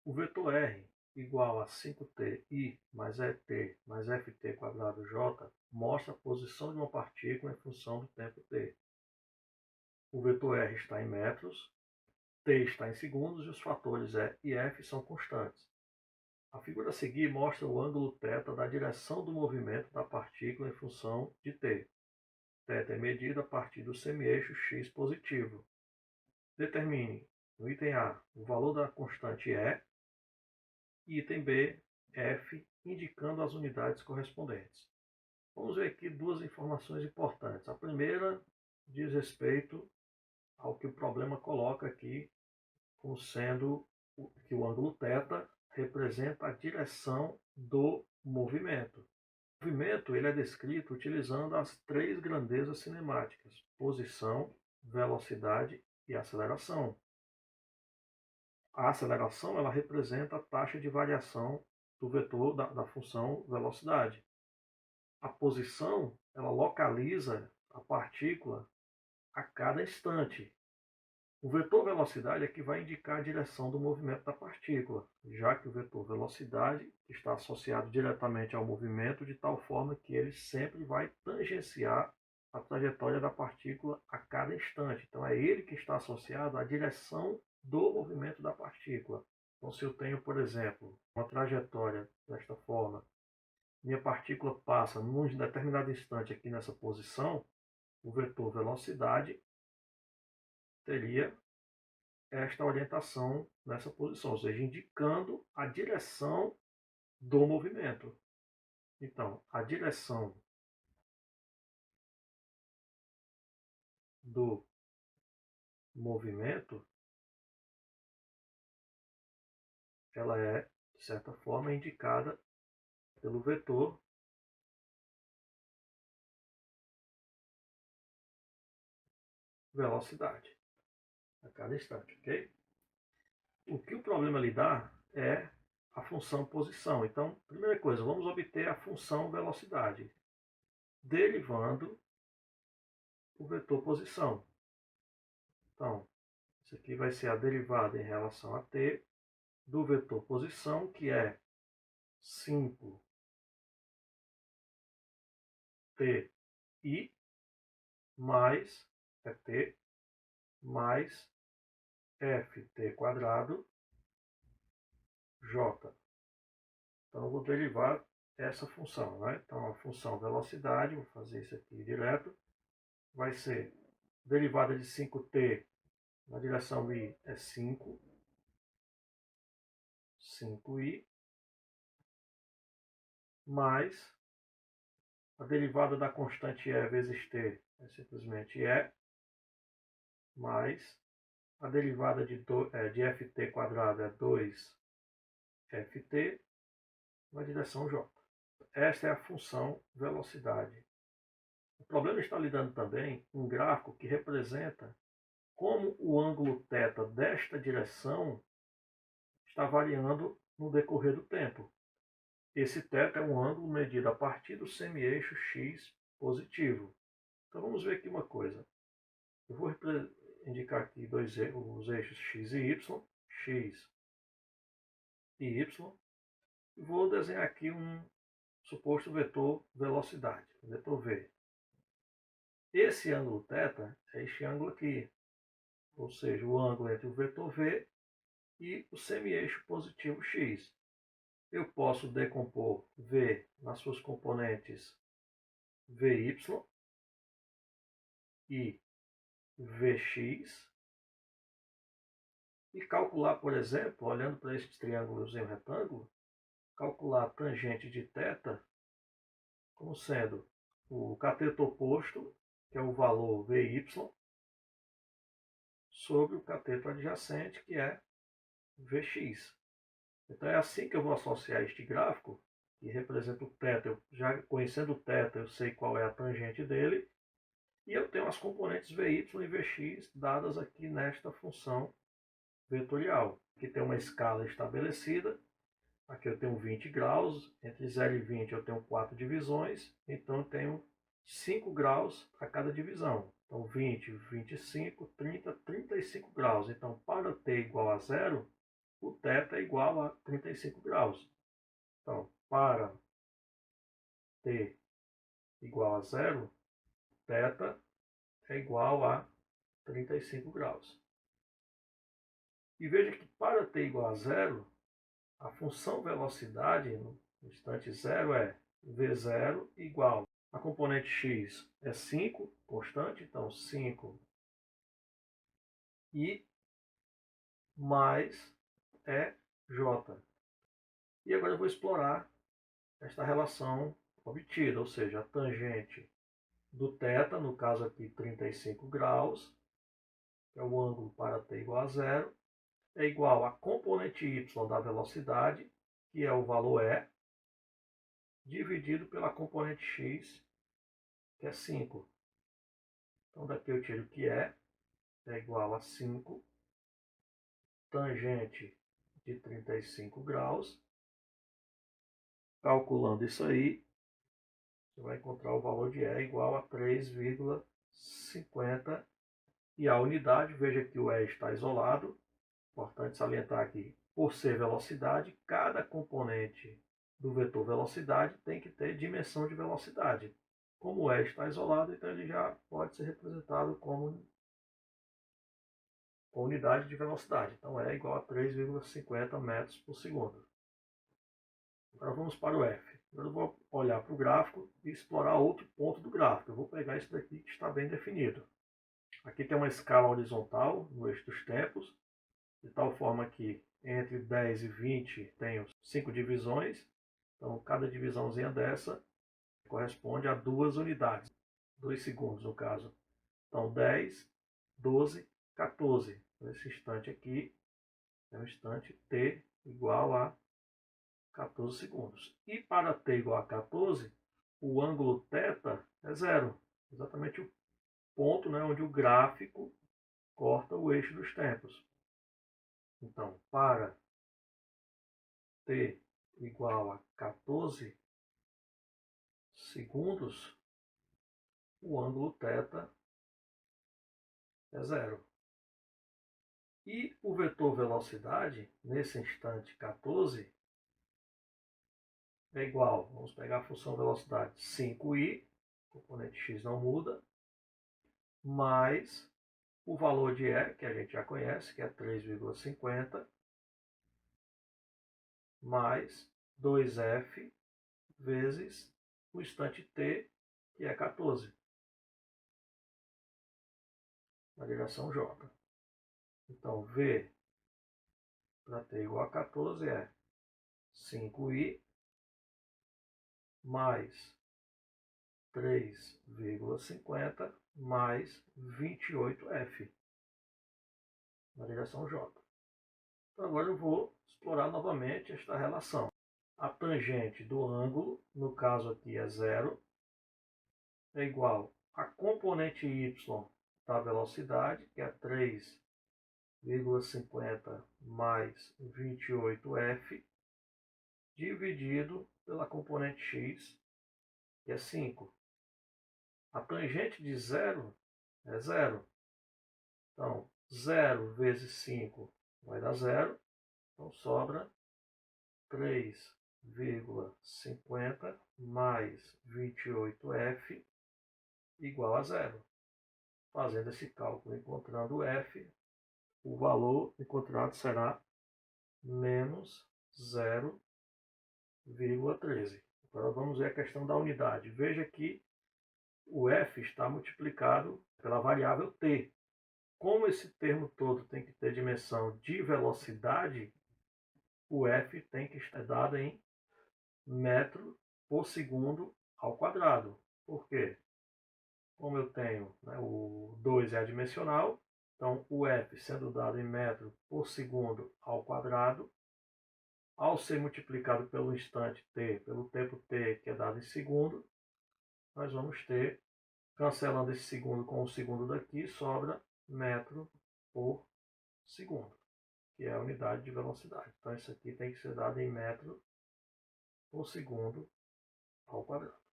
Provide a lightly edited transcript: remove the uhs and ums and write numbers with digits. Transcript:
O vetor R igual a 5ti mais et mais ft quadrado j mostra a posição de uma partícula em função do tempo t. O vetor R está em metros, t está em segundos e os fatores E e F são constantes. A figura a seguir mostra o ângulo θ da direção do movimento da partícula em função de t. θ é medida a partir do semi-eixo x positivo. Determine, no item A, o valor da constante E, e item B, F, indicando as unidades correspondentes. Vamos ver aqui duas informações importantes. A primeira diz respeito ao que o problema coloca aqui, como sendo que o ângulo θ representa a direção do movimento. O movimento ele é descrito utilizando as três grandezas cinemáticas: posição, velocidade e aceleração. A aceleração ela representa a taxa de variação do vetor da função velocidade. A posição ela localiza a partícula a cada instante. O vetor velocidade é que vai indicar a direção do movimento da partícula, já que o vetor velocidade está associado diretamente ao movimento de tal forma que ele sempre vai tangenciar a trajetória da partícula a cada instante. Então é ele que está associado à direção do movimento da partícula. Então se eu tenho, por exemplo, uma trajetória desta forma, minha partícula passa num determinado instante aqui nessa posição, o vetor velocidade teria esta orientação nessa posição, ou seja, indicando a direção do movimento. Então, a direção do movimento, ela é, de certa forma, indicada pelo vetor velocidade a cada instante, ok? O que o problema lhe dá é a função posição. Então, primeira coisa, vamos obter a função velocidade, derivando o vetor posição. Então, isso aqui vai ser a derivada em relação a t do vetor posição, que é 5ti mais t mais ft quadrado j. Então, eu vou derivar essa função, né? Então, a função velocidade, vou fazer isso aqui direto, vai ser derivada de 5t na direção i é 5i, mais a derivada da constante E vezes t é simplesmente E, mais a derivada de ft quadrado é 2ft na direção j. Esta é a função velocidade. O problema está lhe dando também um gráfico que representa como o ângulo θ desta direção está variando no decorrer do tempo. Esse θ é um ângulo medido a partir do semi-eixo x positivo. Então vamos ver aqui uma coisa. Eu vou indicar aqui os eixos x e y, e vou desenhar aqui um suposto vetor velocidade, vetor v. Esse ângulo θ é este ângulo aqui, ou seja, o ângulo entre o vetor v e o semi-eixo positivo x. Eu posso decompor v nas suas componentes vy e vx e calcular, por exemplo, olhando para esse triângulo em retângulo, calcular a tangente de θ como sendo o cateto oposto, que é o valor vy, sobre o cateto adjacente, que é vx. Então é assim que eu vou associar este gráfico, que representa o θ. Eu, já conhecendo o θ, eu sei qual é a tangente dele, e eu tenho as componentes vy e vx dadas aqui nesta função vetorial, que tem uma escala estabelecida. Aqui eu tenho 20 graus, entre 0 e 20 eu tenho 4 divisões, então eu tenho 5 graus a cada divisão. Então 20, 25, 30, 35 graus. Então para t igual a zero, o θ é igual a 35 graus. Então, para t igual a zero, θ é igual a 35 graus. E veja que para t igual a zero, a função velocidade no instante zero é v0 igual a componente x é 5, constante, então 5 i mais j. E agora eu vou explorar esta relação obtida, ou seja, a tangente do θ, no caso aqui 35 graus, que é o ângulo para t igual a zero, é igual a componente y da velocidade, que é o valor e, dividido pela componente x, que é 5. Então daqui eu tiro que é igual a 5, tangente de 35 graus. Calculando isso aí, você vai encontrar o valor de E igual a 3,50. E a unidade, veja que o E está isolado. Importante salientar aqui, por ser velocidade, cada componente do vetor velocidade tem que ter dimensão de velocidade. Como o E está isolado, então ele já pode ser representado como unidade de velocidade. Então E é igual a 3,50 metros por segundo. Agora vamos para o F. Agora eu vou olhar para o gráfico e explorar outro ponto do gráfico. Eu vou pegar esse daqui que está bem definido. Aqui tem uma escala horizontal no eixo dos tempos, de tal forma que entre 10 e 20 tenho 5 divisões. Então cada divisãozinha dessa corresponde a 2 unidades, 2 segundos no caso. Então 10, 12, 14. Nesse instante aqui é um instante t igual a 14 segundos. E para t igual a 14, o ângulo θ é zero. Exatamente o ponto, né, onde o gráfico corta o eixo dos tempos. Então, para t igual a 14 segundos, o ângulo θ é zero. E o vetor velocidade, nesse instante 14, é igual, vamos pegar a função velocidade 5i, componente x não muda, mais o valor de E, que a gente já conhece, que é 3,50, mais 2F vezes o instante t, que é 14, na direção J. Então, V para t igual a 14 é 5i mais 3,50 mais 28F, na direção J. Então, agora eu vou explorar novamente esta relação. A tangente do ângulo, no caso aqui é zero, é igual a componente y da velocidade, que é 3,50 mais 28F, dividido pela componente x, que é 5. A tangente de zero é zero. Então, 0 vezes 5 vai dar zero. Então, sobra 3,50 mais 28F igual a zero. Fazendo esse cálculo, encontrando F, o valor encontrado será menos 0,13. Agora vamos ver a questão da unidade. Veja que o F está multiplicado pela variável t. Como esse termo todo tem que ter dimensão de velocidade, o F tem que estar dado em metro por segundo ao quadrado. Por quê? Como eu tenho, né, o 2 é adimensional, então o F sendo dado em metro por segundo ao quadrado, ao ser multiplicado pelo instante t, pelo tempo t, que é dado em segundo, nós vamos ter, cancelando esse segundo com o segundo daqui, sobra metro por segundo, que é a unidade de velocidade. Então isso aqui tem que ser dado em metro por segundo ao quadrado.